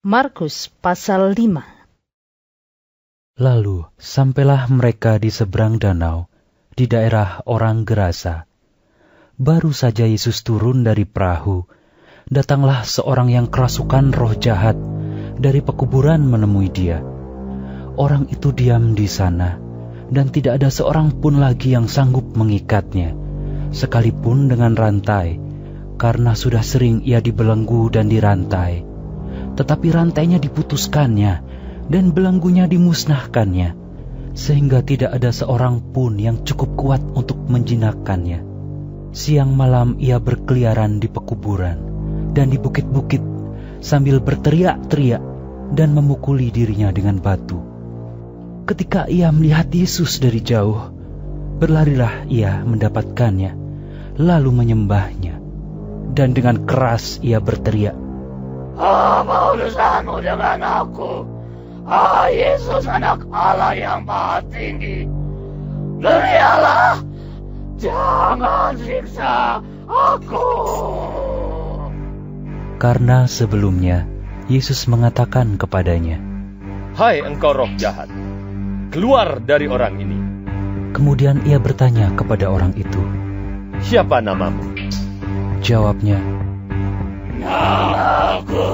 Markus pasal 5. Lalu sampailah mereka di seberang danau, di daerah orang Gerasa. Baru saja Yesus turun dari perahu, datanglah seorang yang kerasukan roh jahat dari pekuburan menemui dia. Orang itu diam di sana, dan tidak ada seorang pun lagi yang sanggup mengikatnya, sekalipun dengan rantai, karena sudah sering ia dibelenggu dan dirantai. Tetapi rantainya diputuskannya, dan belenggunya dimusnahkannya, sehingga tidak ada seorang pun yang cukup kuat untuk menjinakkannya. Siang malam ia berkeliaran di pekuburan dan di bukit-bukit, sambil berteriak-teriak dan memukuli dirinya dengan batu. Ketika ia melihat Yesus dari jauh, berlarilah ia mendapatkannya, lalu menyembahnya, dan dengan keras ia berteriak, "Apa urusanmu dengan aku, Yesus, anak Allah yang maha tinggi? Berialah, jangan siksa aku." Karena sebelumnya Yesus mengatakan kepadanya, "Hai engkau roh jahat, keluar dari orang ini." Kemudian ia bertanya kepada orang itu, "Siapa namamu?" Jawabnya, "Namaku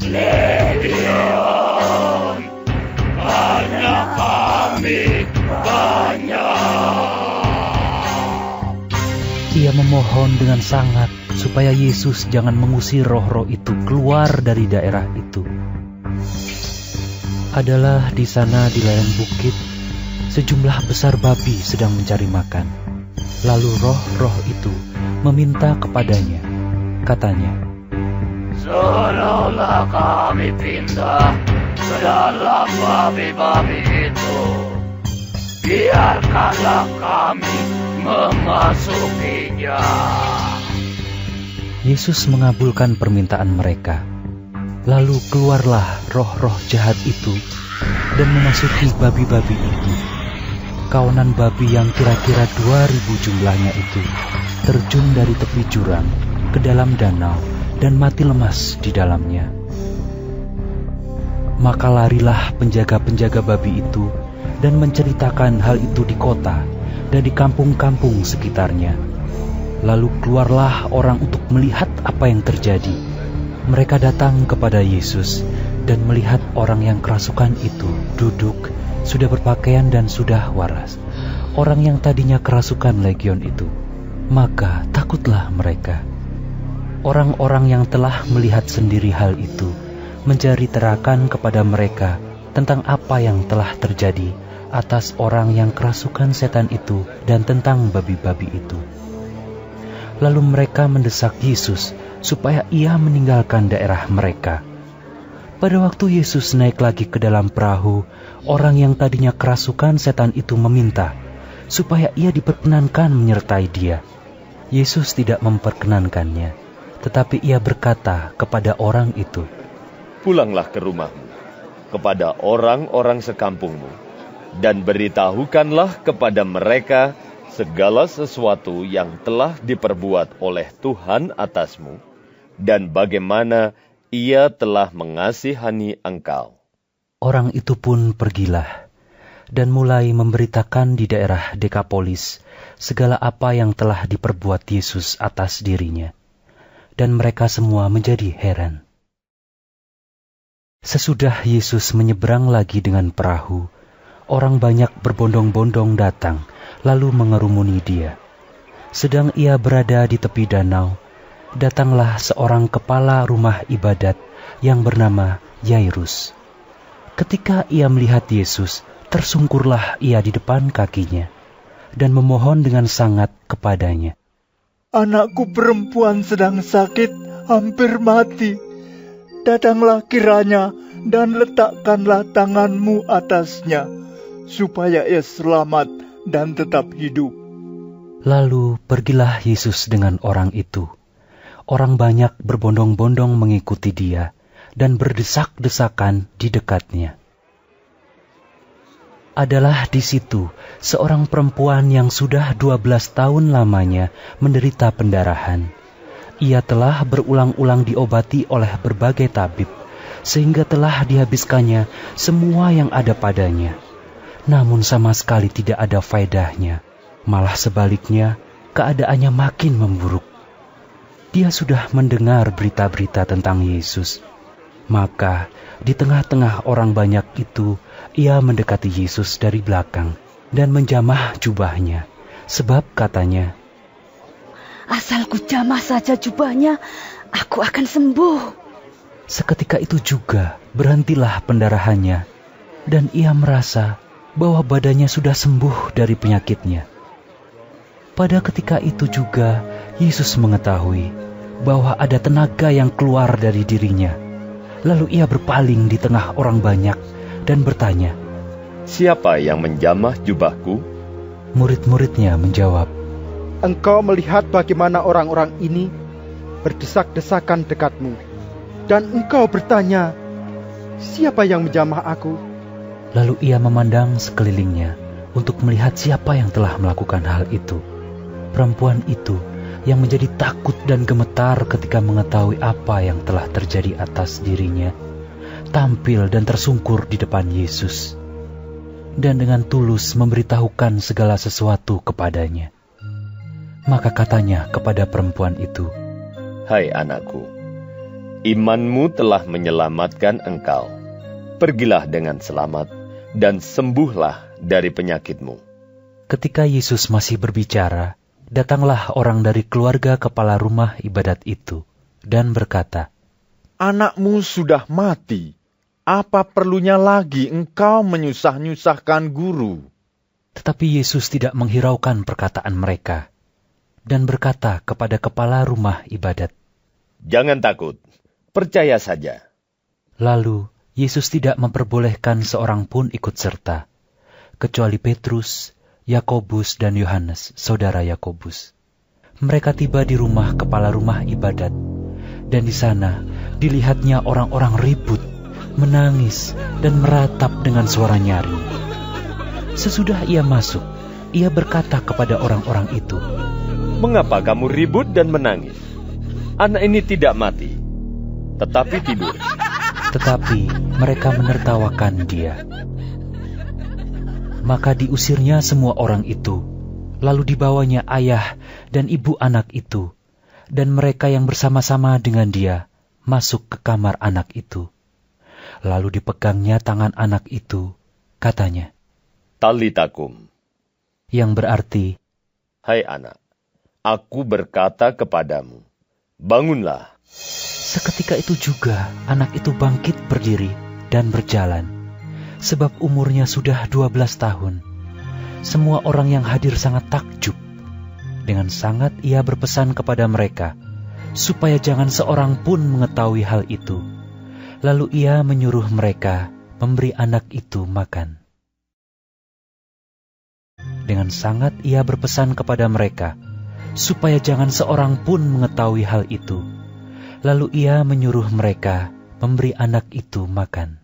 Legion, karena kami banyak." Ia memohon dengan sangat supaya Yesus jangan mengusir roh-roh itu keluar dari daerah itu. Adalah di sana di lereng bukit, sejumlah besar babi sedang mencari makan. Lalu roh-roh itu meminta kepadanya, katanya, "Suruhlah kami pindah ke dalam babi-babi itu. Biarkanlah kami memasukinya." Yesus mengabulkan permintaan mereka. Lalu keluarlah roh-roh jahat itu dan memasuki babi-babi itu. Kawanan babi yang kira-kira 2.000 jumlahnya itu terjun dari tepi jurang ke dalam danau dan mati lemas di dalamnya. Maka larilah penjaga-penjaga babi itu dan menceritakan hal itu di kota dan di kampung-kampung sekitarnya. Lalu keluarlah orang untuk melihat apa yang terjadi. Mereka datang kepada Yesus dan melihat orang yang kerasukan itu duduk, sudah berpakaian dan sudah waras, orang yang tadinya kerasukan legion itu. Maka takutlah mereka. Orang-orang yang telah melihat sendiri hal itu mencari terakan kepada mereka tentang apa yang telah terjadi atas orang yang kerasukan setan itu dan tentang babi-babi itu. Lalu mereka mendesak Yesus supaya ia meninggalkan daerah mereka. Pada waktu Yesus naik lagi ke dalam perahu, orang yang tadinya kerasukan setan itu meminta supaya ia diperkenankan menyertai dia. Yesus tidak memperkenankannya, tetapi ia berkata kepada orang itu, "Pulanglah ke rumahmu, kepada orang-orang sekampungmu, dan beritahukanlah kepada mereka segala sesuatu yang telah diperbuat oleh Tuhan atasmu, dan bagaimana Ia telah mengasihani engkau." Orang itu pun pergilah, dan mulai memberitakan di daerah Dekapolis segala apa yang telah diperbuat Yesus atas dirinya. Dan mereka semua menjadi heran. Sesudah Yesus menyeberang lagi dengan perahu, orang banyak berbondong-bondong datang, lalu mengerumuni dia. Sedang ia berada di tepi danau, datanglah seorang kepala rumah ibadat yang bernama Yairus. Ketika ia melihat Yesus, tersungkurlah ia di depan kakinya, dan memohon dengan sangat kepadanya, "Anakku perempuan sedang sakit, hampir mati. Datanglah kiranya dan letakkanlah tanganmu atasnya, supaya ia selamat dan tetap hidup." Lalu pergilah Yesus dengan orang itu. Orang banyak berbondong-bondong mengikuti dia dan berdesak-desakan di dekatnya. Adalah di situ seorang perempuan yang sudah 12 tahun lamanya menderita pendarahan. Ia telah berulang-ulang diobati oleh berbagai tabib, sehingga telah dihabiskannya semua yang ada padanya. Namun sama sekali tidak ada faedahnya, malah sebaliknya keadaannya makin memburuk. Dia sudah mendengar berita-berita tentang Yesus. Maka di tengah-tengah orang banyak itu, ia mendekati Yesus dari belakang dan menjamah jubahnya, sebab katanya, Asal ku jamah saja jubahnya, aku akan sembuh. seketika itu juga berhentilah pendarahannya, dan ia merasa bahwa badannya sudah sembuh dari penyakitnya. Pada ketika itu juga Yesus mengetahui bahwa ada tenaga yang keluar dari dirinya. Lalu ia berpaling di tengah orang banyak dan bertanya, Siapa yang menjamah jubahku? Murid-muridnya menjawab, Engkau melihat bagaimana orang-orang ini berdesak-desakan dekatmu, dan engkau bertanya, siapa yang menjamah aku? Lalu ia memandang sekelilingnya untuk melihat siapa yang telah melakukan hal itu. Perempuan itu yang menjadi takut dan gemetar ketika mengetahui apa yang telah terjadi atas dirinya, tampil dan tersungkur di depan Yesus, dan dengan tulus memberitahukan segala sesuatu kepadanya. Maka katanya kepada perempuan itu, Hai anakku, imanmu telah menyelamatkan engkau. Pergilah dengan selamat dan sembuhlah dari penyakitmu. Ketika Yesus masih berbicara, datanglah orang dari keluarga kepala rumah ibadat itu dan berkata, Anakmu sudah mati. Apa perlunya lagi engkau menyusah-nyusahkan guru? Tetapi Yesus tidak menghiraukan perkataan mereka dan berkata kepada kepala rumah ibadat, Jangan takut, percaya saja. Lalu Yesus tidak memperbolehkan seorang pun ikut serta, kecuali Petrus, Yakobus, dan Yohanes, saudara Yakobus. Mereka tiba di rumah kepala rumah ibadat, dan di sana dilihatnya orang-orang ribut, menangis, dan meratap dengan suara nyaring. Sesudah ia masuk, ia berkata kepada orang-orang itu, Mengapa kamu ribut dan menangis? Anak ini tidak mati, tetapi tidur. Tetapi mereka menertawakan dia. Maka diusirnya semua orang itu, lalu dibawanya ayah dan ibu anak itu, dan mereka yang bersama-sama dengan dia masuk ke kamar anak itu. Lalu dipegangnya tangan anak itu, katanya, Talitakum, yang berarti, Hai anak, aku berkata kepadamu, bangunlah. seketika itu juga anak itu bangkit berdiri dan berjalan, sebab umurnya sudah 12 tahun. Semua orang yang hadir sangat takjub. Dengan sangat ia berpesan kepada mereka, supaya jangan seorang pun mengetahui hal itu. Lalu ia menyuruh mereka memberi anak itu makan. Dengan sangat ia berpesan kepada mereka, supaya jangan seorang pun mengetahui hal itu. Lalu ia menyuruh mereka memberi anak itu makan.